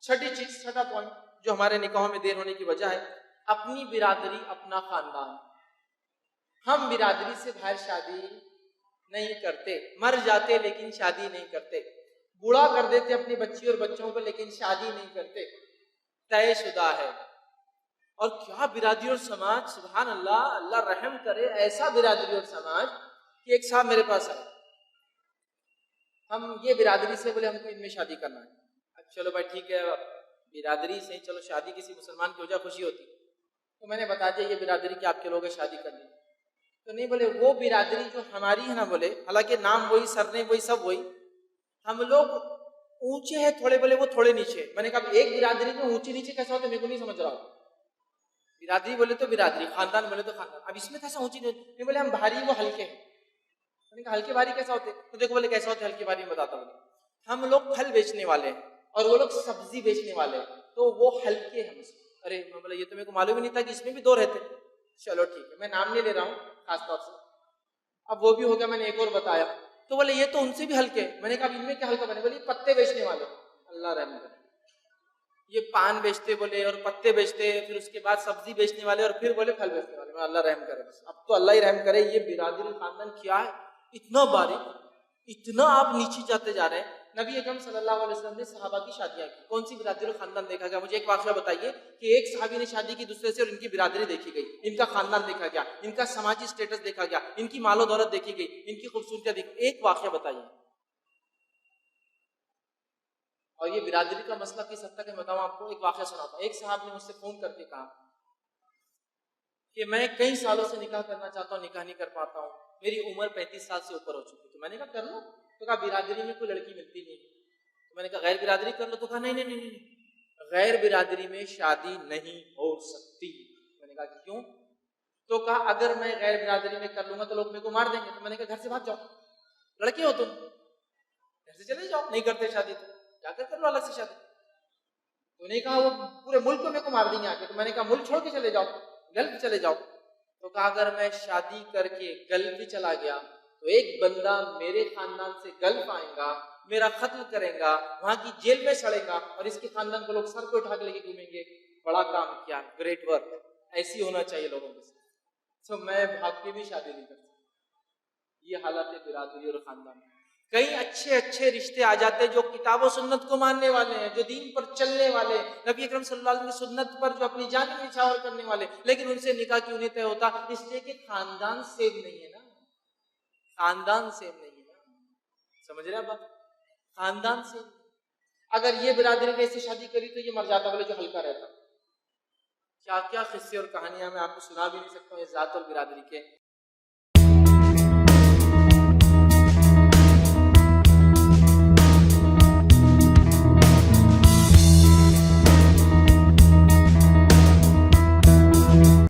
छठी चीज, छठा पॉइंट जो हमारे निकाहों में देर होने की वजह है, अपनी बिरादरी अपना खानदान। हम बिरादरी से बाहर शादी नहीं करते, मर जाते लेकिन शादी नहीं करते, बूढ़ा कर देते अपनी बच्ची और बच्चों को लेकिन शादी नहीं करते, तयशुदा है। और क्या बिरादरी और समाज, सुभान अल्लाह, अल्लाह रहम करे ऐसा बिरादरी और समाज कि एक साहब मेरे पास आए, हम ये बिरादरी से बोले हमको इनमें शादी करना है। चलो भाई ठीक है, बिरादरी से चलो शादी किसी मुसलमान की वजह खुशी होती, तो मैंने बता दिया ये बिरादरी कि आपके लोग शादी करनी। तो नहीं बोले वो बिरादरी जो हमारी है ना, बोले हालांकि नाम वही, सरनेम वही, सब वही, हम लोग ऊंचे हैं थोड़े, बोले वो थोड़े नीचे। मैंने कहा एक बिरादरी में ऊंचे नीचे कैसा होता है मेरे को नहीं समझ रहा हूँ। बिरादरी बोले तो बिरादरी, खानदान बोले तो खानदान, अब इसमें कैसा ऊंची नहीं। बोले हम भारी वो हल्के हैं। मैंने कहा हल्के भारी कैसा होते, तो देखो बोले कैसा होते हल्के भारी, में बताता हूँ। हम लोग फल बेचने वाले हैं और वो लोग सब्जी बेचने वाले हैं, तो वो हल्के हैं हमसे। अरे मैं बोला ये तो मेरे को मालूम ही नहीं था कि इसमें भी दो रहते। चलो ठीक है, मैं नाम नहीं ले रहा हूँ खासतौर से। अब वो भी हो गया, मैंने एक और बताया, तो बोले ये तो उनसे भी हल्के। मैंने कहा इनमें क्या हल्का बने, बोले पत्ते बेचने वाले। अल्लाह रहम करे, ये पान बेचते बोले और पत्ते बेचते, फिर उसके बाद सब्जी बेचने वाले और फिर बोले फल बेचने वाले। अल्लाह रहम करे, बस अब तो अल्लाह ही रहम करे। ये बिरादरी खानदान क्या है, इतना बारीक, इतना आप नीचे जाते जा रहे हैं। नबी अकरम सल्लल्लाहु अलैहि वसल्लम ने सहाबा की शादियां की, कौन सी बिरादरी और खानदान देखा गया? मुझे एक वाकया बताइए कि एक सहाबी ने शादी की दूसरे से और इनकी बिरादरी देखी गई, इनका खानदान देखा गया, इनका समाजी स्टेटस देखा गया, इनकी मालो दौलत देखी गई, इनकी खूबसूरतियां देखी। एक वाकया बताइए। और ये बिरादरी का मसला किस हद तक है बताऊं आपको, एक वाकया सुनाता हूं। एक साहब ने मुझसे फोन करके कहा कि मैं कई सालों से निकाह करना चाहता हूं, निकाह नहीं कर पाता हूं, मेरी उम्र 35 साल से ऊपर हो चुकी। तो मैंने कहा कर लो। तो कहा बिरादरी में कोई लड़की मिलती नहीं। तो मैंने कहा गैर बिरादरी कर लो। तो कहा नहीं नहीं नहीं नहीं, गैर बिरादरी में शादी नहीं हो सकती। मैंने कहा क्यों? तो कहा अगर मैं गैर बिरादरी में कर लूंगा तो लोग मेरे को मार देंगे। तो मैंने कहा घर से भाग जाओ, लड़के हो तुम, घर से चले जाओ, नहीं करते शादी तो जाकर कर लो अलग से शादी। तो नहीं कहा वो पूरे मुल्क को मेरे को मार देंगे आके। तो मैंने कहा मुल्क छोड़ के चले जाओ, गल्फ चले जाओ। तो कहा अगर मैं शादी करके गल्फ भी चला गया तो एक बंदा मेरे खानदान से गल्फ आएगा, मेरा कत्ल करेगा, वहां की जेल में सड़ेगा और इसके खानदान को लोग सर पे उठा के लेके घूमेंगे। बड़ा काम किया, ग्रेट वर्क, ऐसी होना चाहिए लोगों के साथ। तो मैं भाग के भी शादी नहीं कर सकता। ये हालत है बिरादरी और खानदान। कई अच्छे अच्छे रिश्ते आ जाते हैं जो किताब और सुन्नत को मानने वाले हैं, जो दीन पर चलने वाले, नबी अकरम सल्लल्लाहु अलैहि वसल्लम की सुन्नत पर जो अपनी जान निछावर करने वाले, लेकिन उनसे निकाह क्यों नहीं तय होता? इसलिए कि खानदान सेम नहीं है ना, खानदान सेम नहीं है ना, समझ रहे आप? खानदान से अगर ये बिरादरी ने ऐसे शादी करी तो ये मर जाता, बोले जो हल्का रहता। क्या क्या किस्से और कहानियां मैं आपको सुना भी नहीं सकता हूँ इस जात और बिरादरी के।